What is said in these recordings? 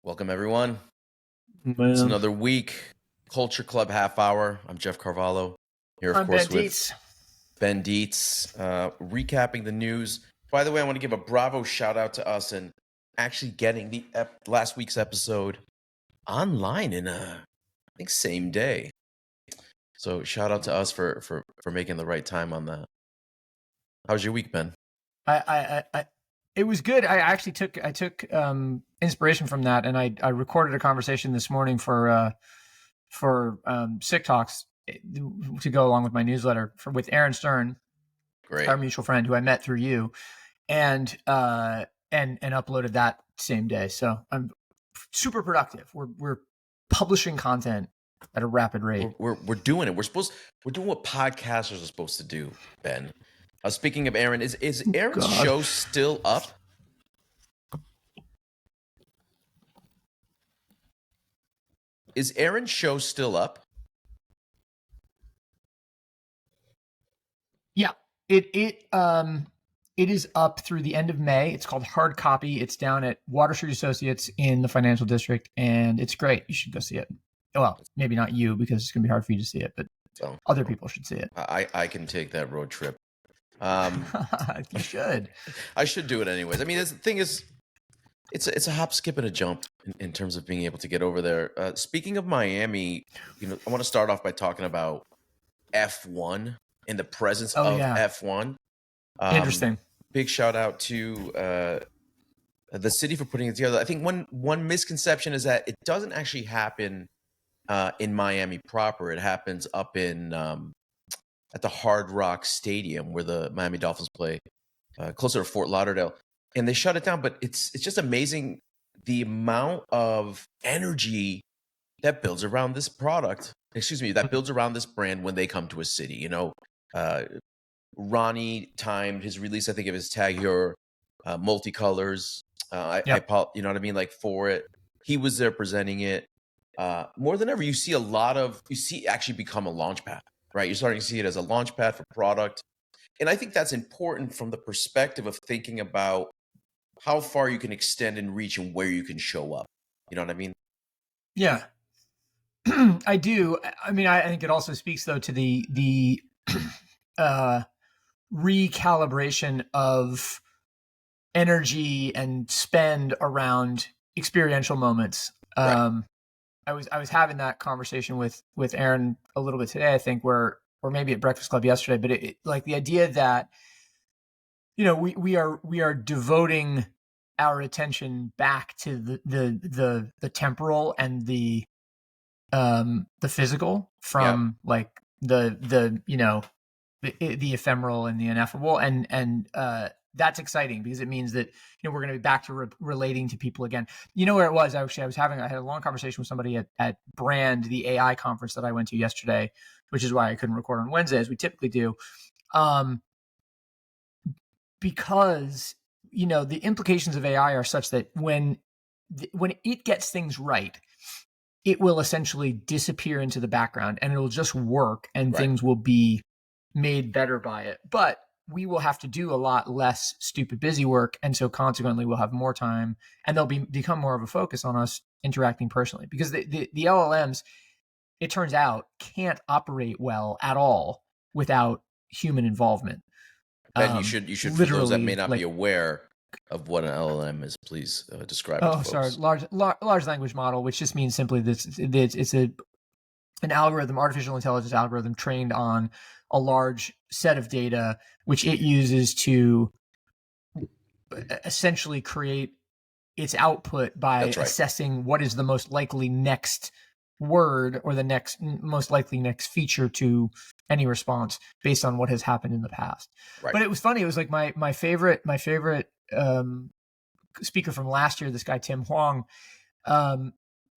Welcome, everyone. Man. It's another week. Culture Club Half Hour. I'm Jeff Carvalho. Here, of course, Ben with Dietz. Ben Dietz, recapping the news. By the way, I want to give a bravo shout out to us and actually getting the last week's episode online in I think same day. So shout out to us for making the right time on that. How's your week, Ben? It was good. I actually took inspiration from that, and I recorded a conversation this morning for Sick Talks to go along with my newsletter with Aaron Stern, Great, our mutual friend who I met through you, and uploaded that same day. So I'm super productive. We're publishing content at a rapid rate. We're doing it. We're doing what podcasters are supposed to do, Ben. Speaking of Aaron, is Aaron's show still up? Is Aaron's show still up? Yeah, it is up through the end of May. It's called Hard Copy. It's down at Water Street Associates in the Financial District, and it's great. You should go see it. Well, maybe not you, because it's going to be hard for you to see it, but other people should see it. I can take that road trip. You should. I should do it anyways. I mean, the thing is, it's a hop, skip, and a jump in terms of being able to get over there. Speaking of Miami, I want to start off by talking about F1 and the presence of F1. Interesting. Big shout out to the city for putting it together. I think one misconception is that it doesn't actually happen in Miami proper. It happens up in at the Hard Rock Stadium where the Miami Dolphins play, closer to Fort Lauderdale, and they shut it down. But it's just amazing the amount of energy that builds around this product. That builds around this brand when they come to a city. Ronnie timed his release, I think, of his Tag Your multicolors. You know what I mean? Like, for it, he was there presenting it. More than ever, you see actually become a launch pad, right? You're starting to see it as a launch pad for product. And I think that's important from the perspective of thinking about how far you can extend and reach and where you can show up. You know what I mean? Yeah, I do. I mean, I think it also speaks, though, to the recalibration of energy and spend around experiential moments. Right. I was having that conversation with Aaron a little bit today, I think, or maybe at Breakfast Club yesterday, but it like the idea that, we are devoting our attention back to the temporal and the physical from like the ephemeral and the ineffable, and that's exciting because it means that we're going to be back to relating to people again. You know where it was? I had a long conversation with somebody at Brand, the AI conference that I went to yesterday, which is why I couldn't record on Wednesday as we typically do, because the implications of AI are such that when it gets things right, it will essentially disappear into the background and it'll just work, and things will be made better by it. But we will have to do a lot less stupid busy work, and so consequently we'll have more time, and they'll become more of a focus on us interacting personally, because the LLMs, it turns out, can't operate well at all without human involvement. Ben, you should for those that may not be aware of what an LLM is, please describe it to folks. Sorry, large language model, which just means simply that it's an algorithm, artificial intelligence algorithm, trained on a large set of data, which it uses to essentially create its output by assessing what is the most likely next word or the most likely next feature to any response based on what has happened in the past. Right. But it was funny. It was like my favorite speaker from last year, this guy Tim Huang,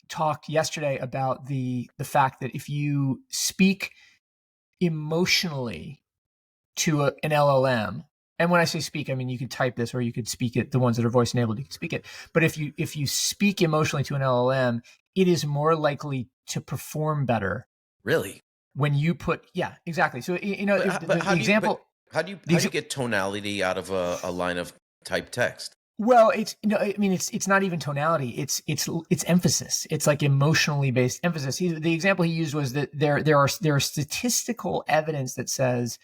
talked yesterday about the fact that if you speak emotionally to an LLM, and when I say speak, I mean you could type this or you could speak it. The ones that are voice enabled, you can speak it. But if you speak emotionally to an LLM, it is more likely to perform better. Really? When you put, exactly. So how do you get tonality out of a line of typed text? Well, it's I mean, it's not even tonality. It's emphasis. It's like emotionally based emphasis. The example he used was that there are statistical evidence that says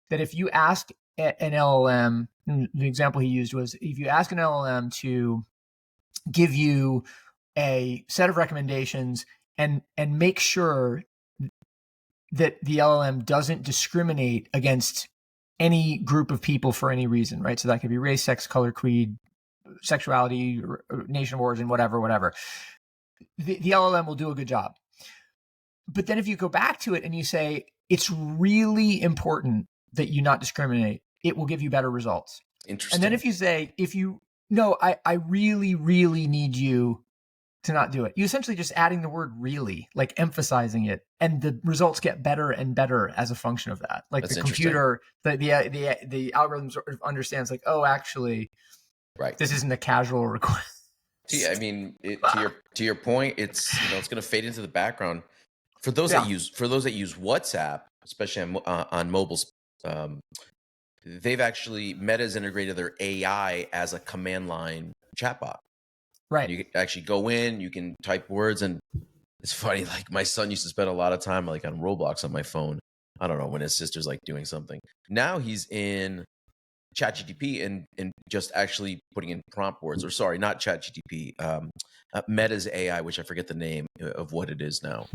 that if you ask an LLM, the example he used was if you ask an LLM to give you a set of recommendations and make sure that the LLM doesn't discriminate against any group of people for any reason, right? So that could be race, sex, color, creed, sexuality, nation of origin, whatever. The LLM will do a good job. But then if you go back to it and you say, it's really important that you not discriminate, it will give you better results. Interesting. And then if you say, no, I really, really need you to not do it, you essentially just adding the word really, like emphasizing it, and the results get better and better as a function of that. Like the computer, the algorithm sort of understands like, oh, actually, right, this isn't a casual request. I mean, to your point, it's it's going to fade into the background for those that use WhatsApp, especially on mobiles. They've actually Meta's integrated their AI as a command line chatbot. Right. You can actually go in, you can type words, and it's funny. Like my son used to spend a lot of time like on Roblox on my phone. I don't know, when his sister's like doing something. Now he's in ChatGPT and just actually putting in prompt words, or sorry, not ChatGPT, Meta's AI, which I forget the name of what it is now.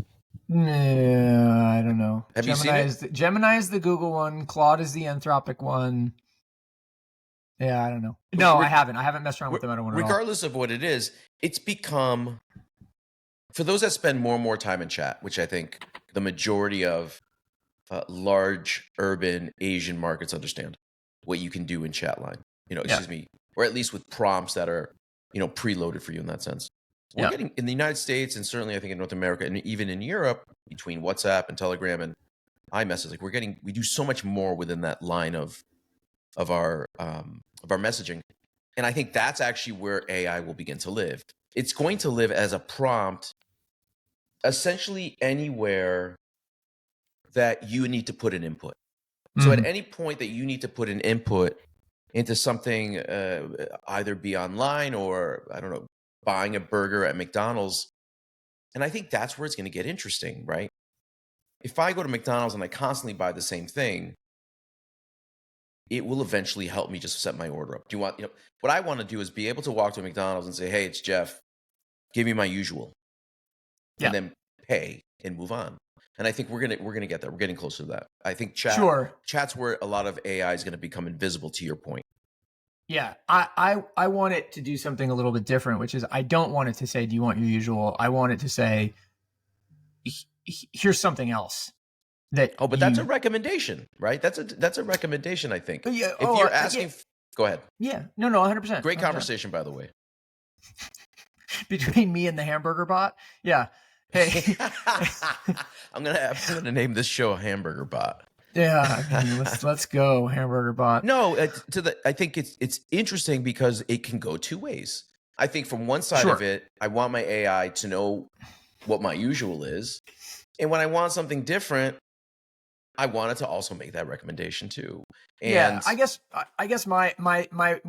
I don't know. Have you seen it? Gemini is the Google one. Claude is the Anthropic one. Yeah, I don't know. No, I haven't. I haven't messed around with the Meta one at all. Regardless of what it is, it's become, for those that spend more and more time in chat, which I think the majority of large urban Asian markets understand what you can do in chat line, excuse me, or at least with prompts that are, preloaded for you in that sense. We're getting in the United States, and certainly I think in North America, and even in Europe, between WhatsApp and Telegram and iMessage, like we do so much more within that line of our messaging. And I think that's actually where AI will begin to live. It's going to live as a prompt essentially anywhere that you need to put an input. So at any point that you need to put an input into something, either be online or, I don't know, buying a burger at McDonald's. And I think that's where it's going to get interesting, right? If I go to McDonald's and I constantly buy the same thing, it will eventually help me just set my order up. Do you want, what I want to do is be able to walk to McDonald's and say, hey, it's Jeff, give me my usual, and then pay and move on. And I think we're gonna get there. We're getting closer to that. I think chat's where a lot of AI is going to become invisible. To your point. Yeah, I want it to do something a little bit different, which is I don't want it to say, "Do you want your usual?" I want it to say, "Here's something else." But that's a recommendation, right? That's a recommendation. I think. If you're asking, go ahead. Yeah, no, 100%. Great conversation, by the way. Between me and the hamburger bot, yeah. Hey, I'm gonna name this show Hamburger Bot. Yeah, I mean, let's go Hamburger Bot. No, I think it's interesting because it can go two ways. I think from one side of it, I want my AI to know what my usual is, and when I want something different, I want it to also make that recommendation too. And yeah, I guess my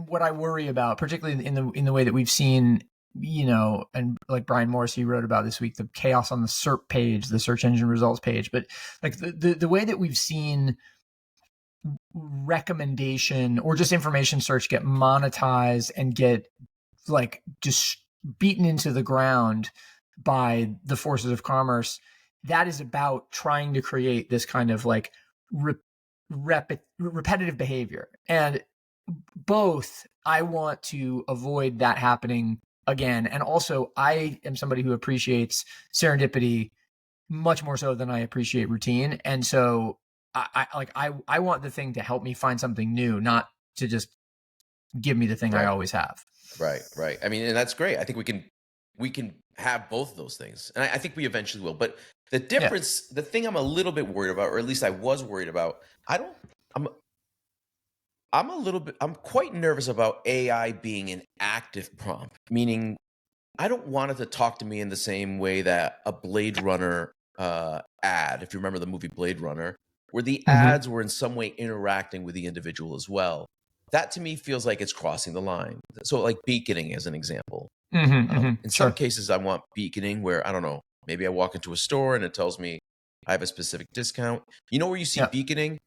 what I worry about, particularly in the way that we've seen, and like Brian Morrissey wrote about this week, the chaos on the SERP page, the search engine results page, but like the way that we've seen recommendation or just information search get monetized and get like just beaten into the ground by the forces of commerce, that is about trying to create this kind of like repetitive behavior. And both I want to avoid that happening again. And also I am somebody who appreciates serendipity much more so than I appreciate routine. And so I want the thing to help me find something new, not to just give me the thing I always have. Right. I mean, and that's great. I think we can have both of those things. And I think we eventually will. But the difference, the thing I'm a little bit worried about, or at least I was worried about, I'm quite nervous about AI being an active prompt, meaning I don't want it to talk to me in the same way that a Blade Runner ad, if you remember the movie Blade Runner, where the ads were in some way interacting with the individual as well. that to me feels like it's crossing the line. So like beaconing as an example. In some Sure. cases, I want beaconing where, I don't know, maybe I walk into a store and it tells me I have a specific discount. You know where you see Yep. beaconing?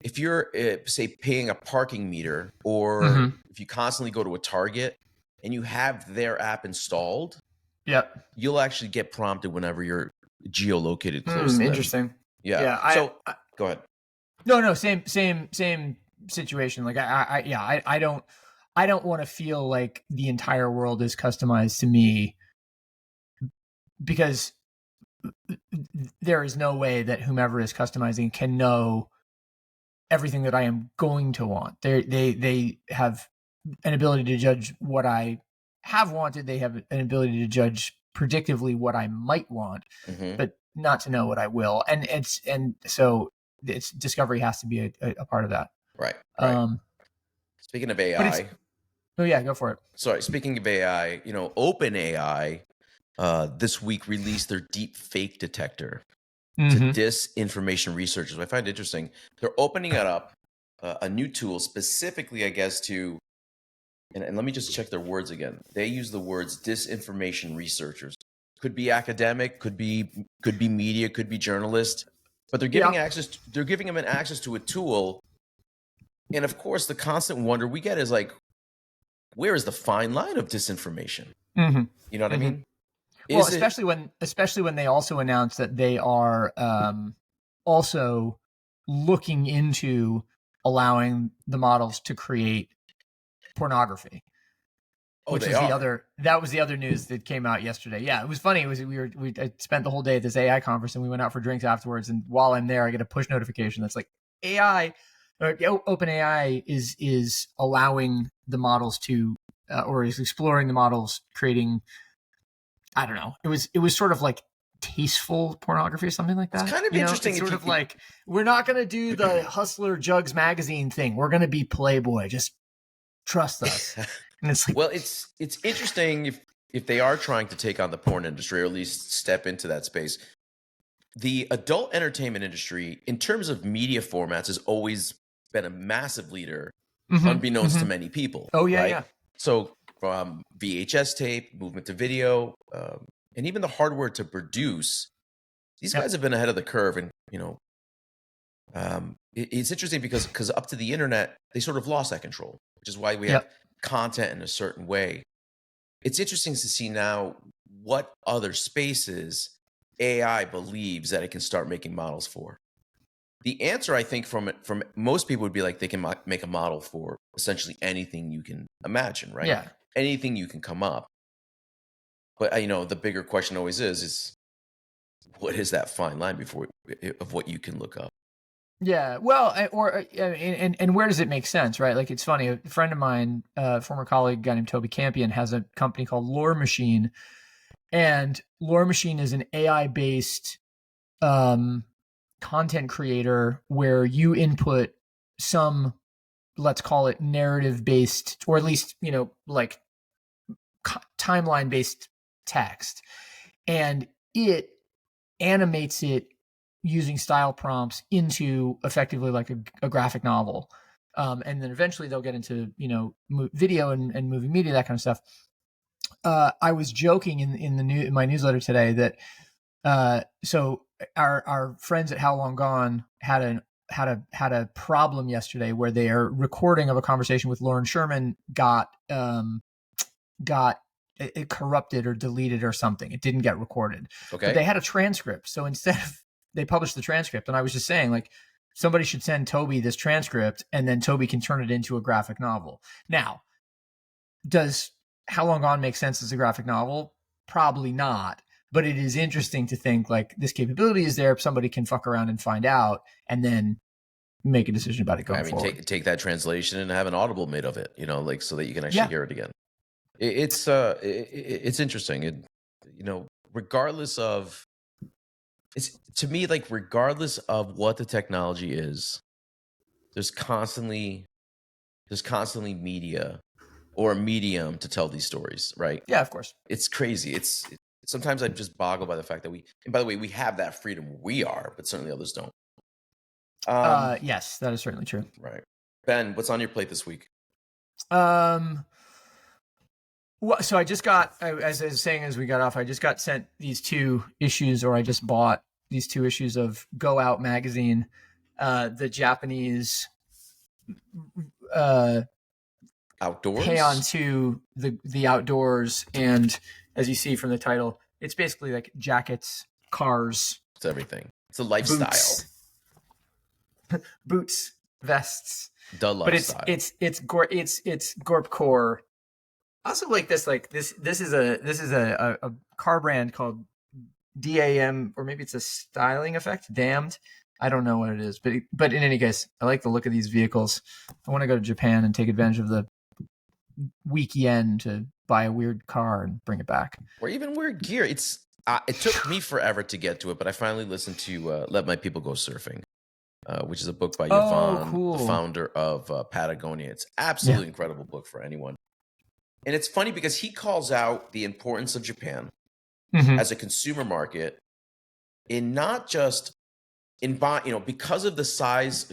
If you're, say, paying a parking meter, or Mhm. if you constantly go to a Target and you have their app installed, Yep. you'll actually get prompted whenever you're geolocated close to them. Interesting. Yeah. Yeah. So go ahead. No. Same situation. Like I don't want to feel like the entire world is customized to me, because there is no way that whomever is customizing can know everything that I am going to want. They have an ability to judge what I have wanted. They have an ability to judge predictively what I might want, but not to know what I will. And so it's discovery has to be a part of that. Right. Speaking of But it's AI, oh yeah, go for it. sorry. Speaking of AI, OpenAI this week released their deep fake detector to disinformation researchers. What I find interesting, they're opening it up, a new tool specifically, I guess, to, and let me just check their words again. They use the words disinformation researchers. Could be academic, could be media, could be journalist, but they're giving they're giving them an access to a tool. And of course, the constant wonder we get is like, where is the fine line of disinformation? You know what I mean? Well, especially when they also announced that they are also looking into allowing the models to create pornography. Which is that was the other news that came out yesterday. Yeah, it was funny. I spent the whole day at this AI conference, and we went out for drinks afterwards. And while I'm there, I get a push notification that's like AI, or OpenAI is allowing the models to, or is exploring the models, creating, I don't know. It was sort of like tasteful pornography or something like that. It's kind of interesting. It's sort of like, we're not going to do the Hustler Jugs magazine thing. We're going to be Playboy. Just trust us. And it's like, well, it's interesting if they are trying to take on the porn industry, or at least step into that space. The adult entertainment industry, in terms of media formats, has always been a massive leader, unbeknownst to many people. Oh yeah, right? yeah. So from VHS tape, movement to video, and even the hardware to produce, these guys have been ahead of the curve. And it's interesting because up to the internet, they sort of lost that control, which is why we have content in a certain way. It's interesting to see now what other spaces AI believes that it can start making models for. The answer, I think, from most people would be like, they can make a model for essentially anything you can imagine, right? Yeah. Anything you can come up. But the bigger question always is what is that fine line of what you can look up? Yeah, well, and where does it make sense, right? Like, it's funny. A friend of mine, former colleague, a guy named Toby Campion, has a company called Lore Machine, and Lore Machine is an AI-based content creator where you input some, let's call it narrative-based, or at least like timeline-based text, and it animates it using style prompts into effectively like a graphic novel. And then eventually they'll get into, video and movie media, that kind of stuff. I was joking in my newsletter today that, so our friends at How Long Gone had a problem yesterday where their recording of a conversation with Lauren Sherman got it corrupted or deleted or something. It didn't get recorded. Okay. But they had a transcript. So instead of, they published the transcript, and I was just saying, like, somebody should send Toby this transcript, and then Toby can turn it into a graphic novel. Now, does How Long Gone make sense as a graphic novel? Probably not. But it is interesting to think, like, this capability is there. Somebody can fuck around and find out, and then make a decision about it going forward. Take that translation and have an audible made of it, like, so that you can actually hear it again. It's interesting. Regardless of, it's, to me, like, regardless of what the technology is, there's constantly media or a medium to tell these stories, right? Yeah, of course. It's crazy. Sometimes I'm just boggled by the fact that and by the way, we have that freedom. We are, but certainly others don't. Yes, that is certainly true. Right. Ben, what's on your plate this week? Um, well, so I just got, as I was saying as we got off, I just got sent these 2 issues, or I just bought these 2 issues of Go Out magazine, the Japanese paean Outdoors. to the outdoors, and as you see from the title, it's basically like jackets, cars, It's everything. It's a lifestyle. boots, boots, vests. The But lifestyle. it's Gorpcore. Also like this is a car brand called DAM, or maybe it's a styling effect. Damned. I don't know what it is, but in any case, I like the look of these vehicles. I want to go to Japan and take advantage of the weak yen to buy a weird car and bring it back. Or even weird gear. It took me forever to get to it, but I finally listened to Let My People Go Surfing, which is a book by Yvonne, cool. the founder of Patagonia. It's absolutely incredible book for anyone. And it's funny because he calls out the importance of Japan as a consumer market in not just in because of the size,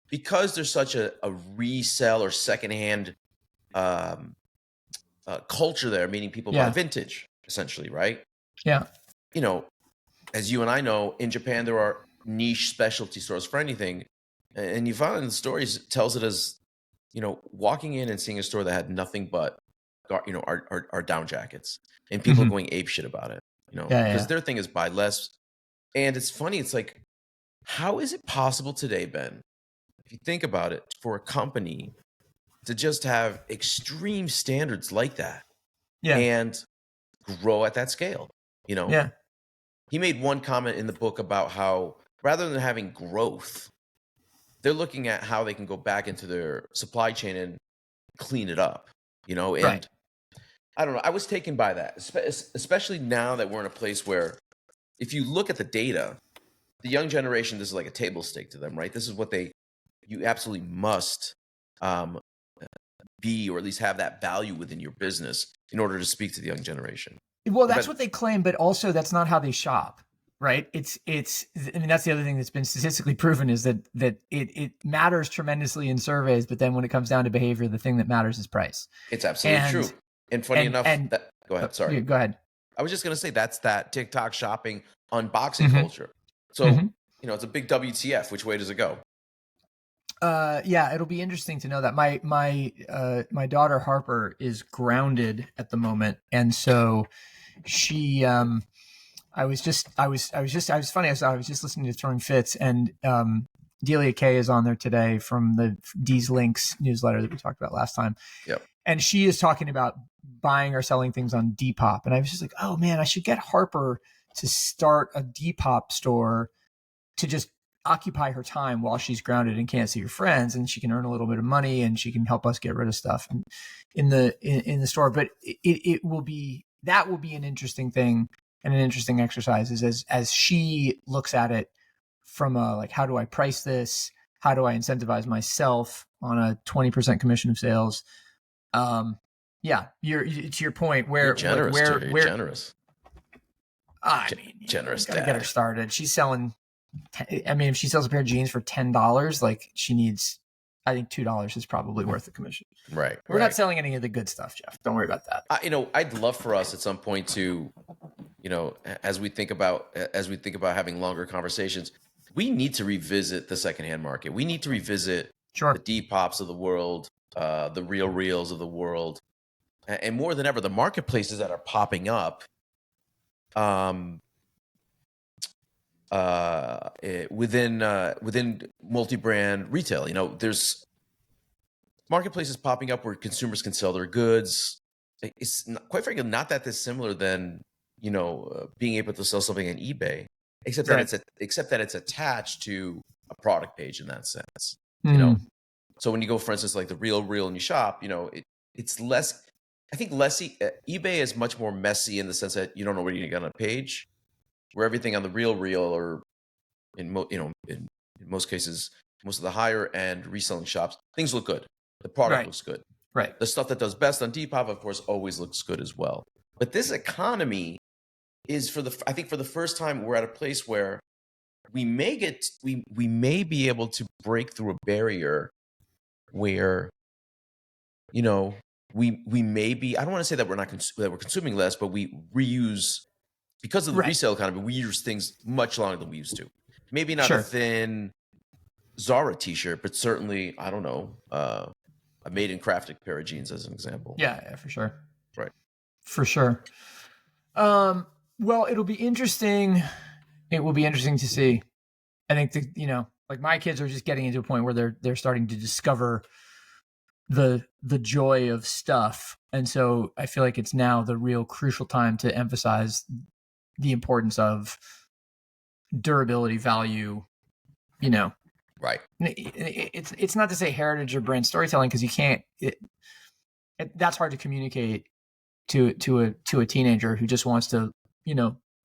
because there's such a resell or secondhand culture there, meaning people buy vintage, essentially, right? Yeah. As you and I know, in Japan, there are niche specialty stores for anything. And Yvonne in the stories tells it as, walking in and seeing a store that had nothing but, our down jackets, and people going ape shit about it, because their thing is buy less. And it's funny. It's like, how is it possible today, Ben, if you think about it, for a company to just have extreme standards like that and grow at that scale? He made one comment in the book about how rather than having growth, they're looking at how they can go back into their supply chain and clean it up, and I don't know. I was taken by that, especially now that we're in a place where if you look at the data, the young generation, this is like a table stake to them, right? This is what you absolutely must be, or at least have that value within your business in order to speak to the young generation. Well, that's what they claim, but also that's not how they shop, right? It's. I mean, that's the other thing that's been statistically proven is that it matters tremendously in surveys, but then when it comes down to behavior, the thing that matters is price. It's absolutely true. And funny enough, go ahead. Sorry, go ahead. I was just gonna say that's that TikTok shopping unboxing culture. So it's a big WTF. Which way does it go? It'll be interesting to know that my daughter Harper is grounded at the moment, and so she I was just listening to Throwing Fits, and Delia Kay is on there today from the D's Links newsletter that we talked about last time. Yep. And she is talking about buying or selling things on Depop, and I was just like, oh man, I should get Harper to start a Depop store to just occupy her time while she's grounded and can't see her friends, and she can earn a little bit of money and she can help us get rid of stuff in the store. But it will be an interesting thing and an interesting exercise is as she looks at it from a like, how do I price this? How do I incentivize myself on a 20% commission of sales? You're to your point where you're generous. You're generous. I mean, generous. Gotta get her started. She's selling. I mean, if she sells a pair of jeans for $10, like she needs, I think $2 is probably worth the commission. Right. We're not selling any of the good stuff, Jeff. Don't worry about that. I'd love for us at some point to, as we think about having longer conversations, we need to revisit the secondhand market. We need to revisit the Depops of the world, the Real Reals of the world, and more than ever, the marketplaces that are popping up. Within multi-brand retail, there's marketplaces popping up where consumers can sell their goods. It's quite frankly not that dissimilar than being able to sell something on eBay, except that it's attached to a product page in that sense. So when you go, for instance, like the Real Real and you shop, it's less. I think eBay is much more messy in the sense that you don't know where you're going to get on a page. Where everything on the Real Real, or in most cases, most of the higher end reselling shops, things look good. The product looks good. Right. The stuff that does best on Depop, of course, always looks good as well. But this economy is I think for the first time, we're at a place where we may be able to break through a barrier where you know, we may be, I don't want to say that we're consuming less, but we reuse, because of the Right. resale economy, we use things much longer than we used to. Maybe not a Sure. thin Zara t-shirt, but certainly, I don't know, a made in crafted pair of jeans as an example. Yeah, for sure. Right. For sure. Well, it'll be interesting. It will be interesting to see. I think like my kids are just getting into a point where they're starting to discover the joy of stuff. And so I feel like it's now the real crucial time to emphasize the importance of durability, value, Right. It's not to say heritage or brand storytelling, because you can't. That's hard to communicate to a teenager who just wants to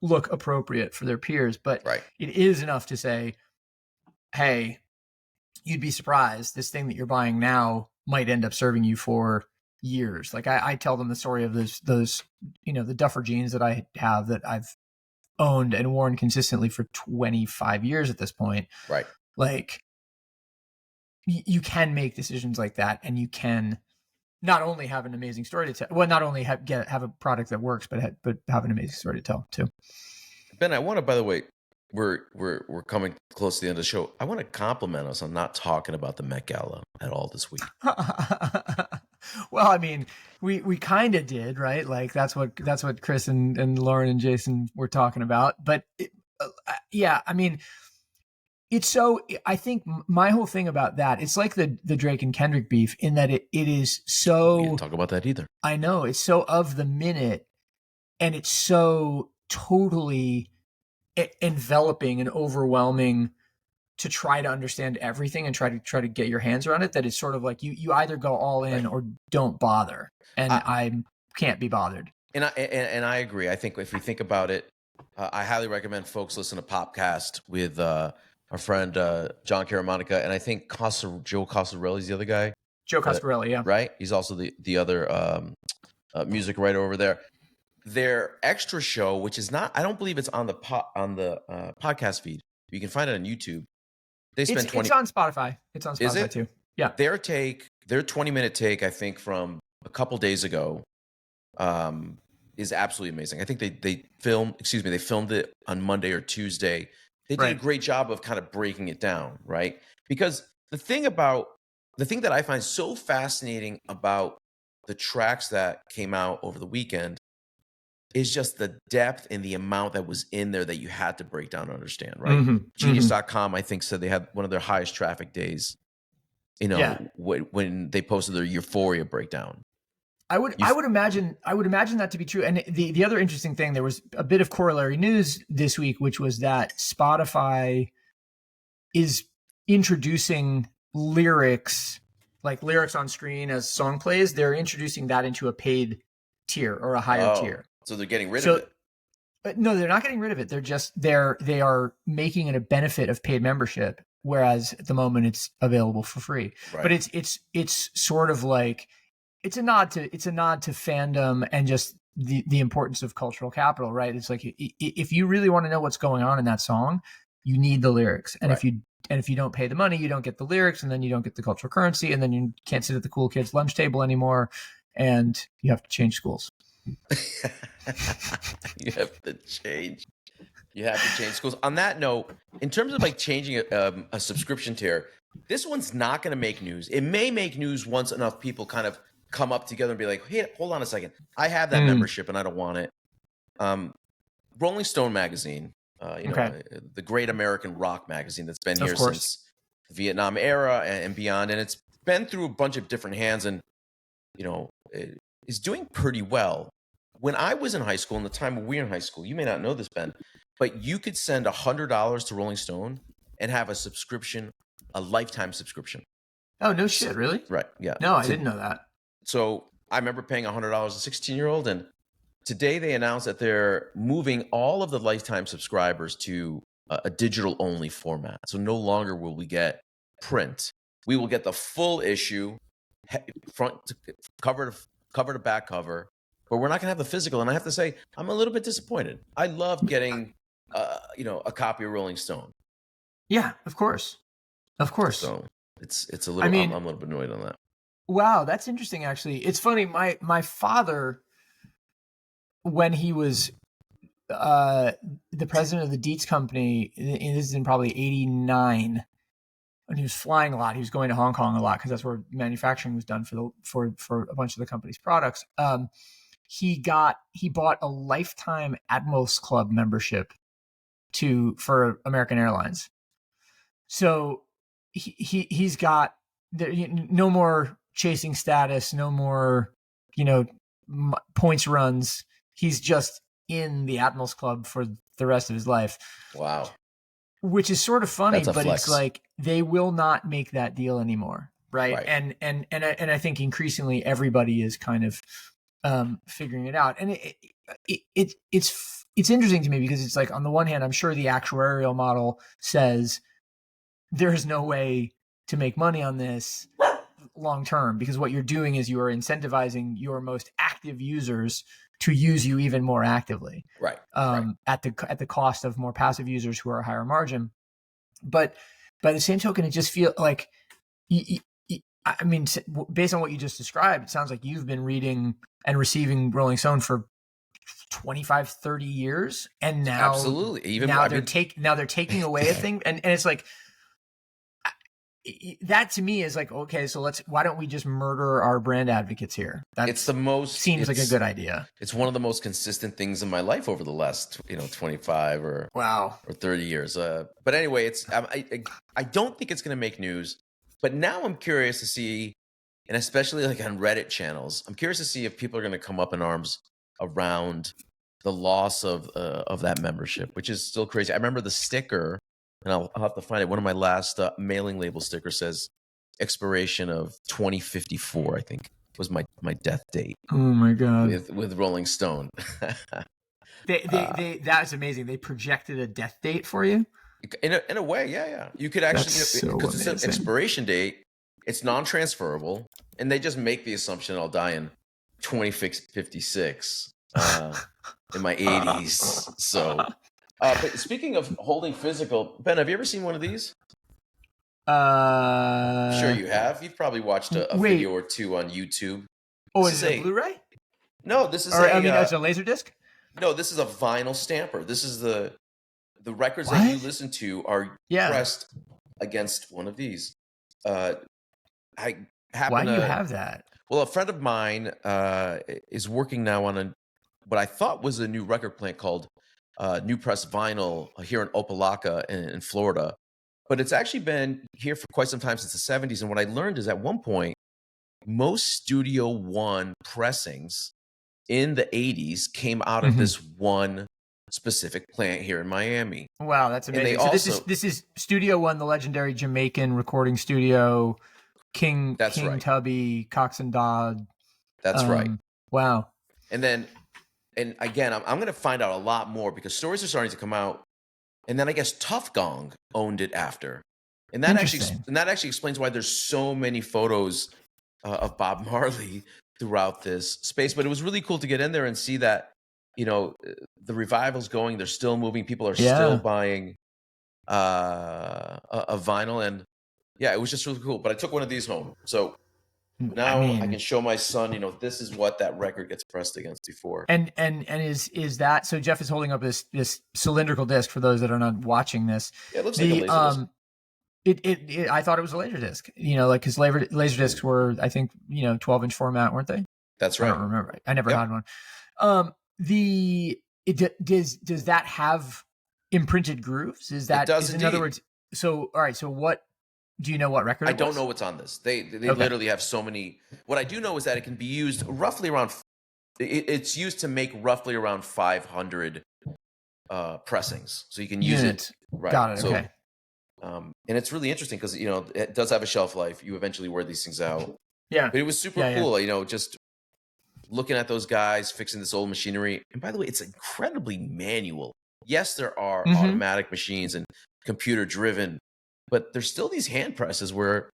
look appropriate for their peers. But right. It is enough to say, hey, you'd be surprised. This thing that you're buying now might end up serving you for years. Like I tell them the story of those the Duffer jeans that I have that I've owned and worn consistently for 25 years at this point. Right. Like you can make decisions like that, and you can not only have an amazing story to tell, well, not only have a product that works, but have an amazing story to tell too. Ben, I want to, by the way, we're coming close to the end of the show. I want to compliment us on not talking about the Met Gala at all this week. Well, I mean, we kind of did, right? Like that's what Chris and Lauren and Jason were talking about. But yeah, I mean, it's so. I think my whole thing about that, it's like the Drake and Kendrick beef, in that it is so. We didn't talk about that either. I know, it's so of the minute, and it's so totally enveloping and overwhelming to try to understand everything and try to get your hands around it, that it's sort of like you either go all in or don't bother, and I can't be bothered. And I agree. I think if we think about it, I highly recommend folks listen to Popcast with our friend John Caramonica, and I think Joe Coscarelli is the other guy. Joe Coscarelli, yeah, right. He's also the other music writer over there. Their extra show, which is not, I don't believe it's on the podcast feed. You can find it on YouTube. They spend it's on Spotify. It's on Spotify too. Yeah. Their 20-minute take, I think, from a couple days ago, is absolutely amazing. I think they filmed it on Monday or Tuesday. They did a great job of kind of breaking it down, right? Because the thing that I find so fascinating about the tracks that came out over the weekend is just the depth and the amount that was in there that you had to break down to understand, right? Mm-hmm. Genius.com, I think, said they had one of their highest traffic days, when they posted their Euphoria breakdown. I would imagine that to be true. And the other interesting thing, there was a bit of corollary news this week, which was that Spotify is introducing lyrics on screen as song plays. They're introducing that into a paid tier or a higher tier. So they're getting rid of it. No, they're not getting rid of it. They are making it a benefit of paid membership, whereas at the moment it's available for free. Right. But it's sort of like it's a nod to fandom and just the importance of cultural capital, right? It's like if you really want to know what's going on in that song, you need the lyrics, and if you don't pay the money, you don't get the lyrics, and then you don't get the cultural currency, and then you can't sit at the cool kids' lunch table anymore, and you have to change schools. You have to change schools. On that note, in terms of like changing a subscription tier, this one's not going to make news. It may make news once enough people kind of come up together and be like, hey, hold on a second, I have that membership and I don't want it. Rolling Stone magazine, the great American rock magazine that's been here since the Vietnam era and beyond, and it's been through a bunch of different hands, and it is doing pretty well. When I was in high school, in the time when we were in high school, you may not know this, Ben, but you could send $100 to Rolling Stone and have a subscription, a lifetime subscription. Oh, no shit, really? Right, yeah. No, I didn't know that. So I remember paying $100 as a 16-year-old, and today they announced that they're moving all of the lifetime subscribers to a digital-only format. So no longer will we get print. We will get the full issue, front to cover to back cover, but we're not going to have the physical. And I have to say, I'm a little bit disappointed. I love getting, a copy of Rolling Stone. Yeah, of course. So it's a little. I'm a little bit annoyed on that. Wow, that's interesting. Actually, it's funny. My father, when he was the president of the Dietz company, and this is in probably '89, when he was flying a lot. He was going to Hong Kong a lot because that's where manufacturing was done for a bunch of the company's products. He bought a lifetime Admirals Club membership for American Airlines. So he's got no more chasing status, no more points runs. He's just in the Admirals Club for the rest of his life. Wow. Which is sort of funny, That's a but flex. it's like they will not make that deal anymore, right? And I think increasingly everybody is kind of figuring it out, and it's interesting to me because it's like, on the one hand, I'm sure the actuarial model says there's no way to make money on this long term, because what you're doing is you are incentivizing your most active users to use you even more actively, right? At the cost of more passive users who are higher margin. But by the same token, it just feels like, I mean, based on what you just described, it sounds like you've been reading and receiving Rolling Stone for 25, 30 years, and now absolutely, even now they're taking away a thing, and it's like, that to me is like, okay, so why don't we just murder our brand advocates here? Seems like a good idea. It's one of the most consistent things in my life over the last 25 or 30 years. But anyway, I don't think it's going to make news. But now I'm curious to see, and especially like on Reddit channels, I'm curious to see if people are going to come up in arms around the loss of that membership, which is still crazy. I remember the sticker. And I'll have to find it. One of my last mailing label stickers says expiration of 2054, I think, was my death date. Oh my God. With Rolling Stone. That's amazing. They projected a death date for you? In a way, yeah. You could actually, because it's an expiration date, it's non-transferable, and they just make the assumption I'll die in 2056 in my 80s. So... but speaking of holding physical, Ben, have you ever seen one of these? I'm sure you have. You've probably watched a video or two on YouTube. Oh, is it a Blu-ray? No, this is it's a laser disc? No, this is a vinyl stamper. This is the records that you listen to are pressed against one of these. Why do you have that? Well, a friend of mine is working now on what I thought was a new record plant called New Press Vinyl here in Opelika in Florida. But it's actually been here for quite some time, since the 70s. And what I learned is, at one point, most Studio One pressings in the 80s came out of this one specific plant here in Miami. Wow, that's amazing. So this is Studio One, the legendary Jamaican recording studio, King Tubby, Cox and Dodd. That's right. Wow. And again, I'm going to find out a lot more, because stories are starting to come out. And then I guess Tough Gong owned it after. And that actually explains why there's so many photos of Bob Marley throughout this space. But it was really cool to get in there and see that, the revival's going. They're still moving. People are still buying a vinyl. And yeah, it was just really cool. But I took one of these home. So now I can show my son, this is what that record gets pressed against before. And is that, so Jeff is holding up this cylindrical disc for those that are not watching this. Yeah, it looks like a laser disc. I thought it was a laser disc, because laser discs were, I think, 12-inch format, weren't they? That's right. I don't remember. I never had one. Does that have imprinted grooves? It does, in other words, so, all right. So what, do you know what record? I don't know what's on this. They literally have so many. What I do know is that it can be used roughly around. It's used to make roughly around 500 pressings, so you can use it. Right. Got it. Okay. And it's really interesting because it does have a shelf life. You eventually wear these things out. Yeah. But it was super cool. Just looking at those guys fixing this old machinery. And by the way, it's incredibly manual. Yes, there are automatic machines and computer driven. But there's still these hand presses where,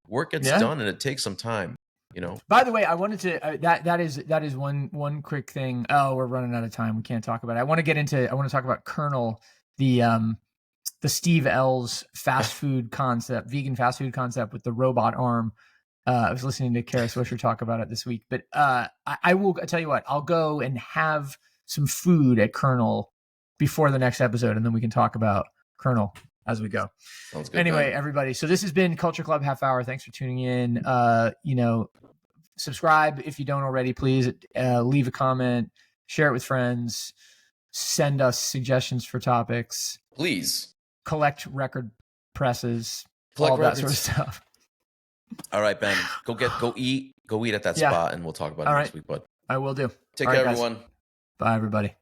work gets done and it takes some time, By the way, I wanted to, that is one quick thing. Oh, we're running out of time. We can't talk about it. I want to talk about Kernel, the Steve L's fast food concept, vegan fast food concept with the robot arm. I was listening to Kara Swisher talk about it this week, but I will tell you what, I'll go and have some food at Colonel before the next episode, and then we can talk about Colonel as we go. Sounds good. Anyway, man. everybody. So this has been Culture Club Half Hour. Thanks for tuning in. Subscribe if you don't already, please. Leave a comment, share it with friends, send us suggestions for topics. Please. Collect record presses, Collect all records. that sort of stuff. All right, Ben. Go eat at that spot, and we'll talk about it next week, bud. I will do. Take all care, right, guys. everyone. Bye, everybody.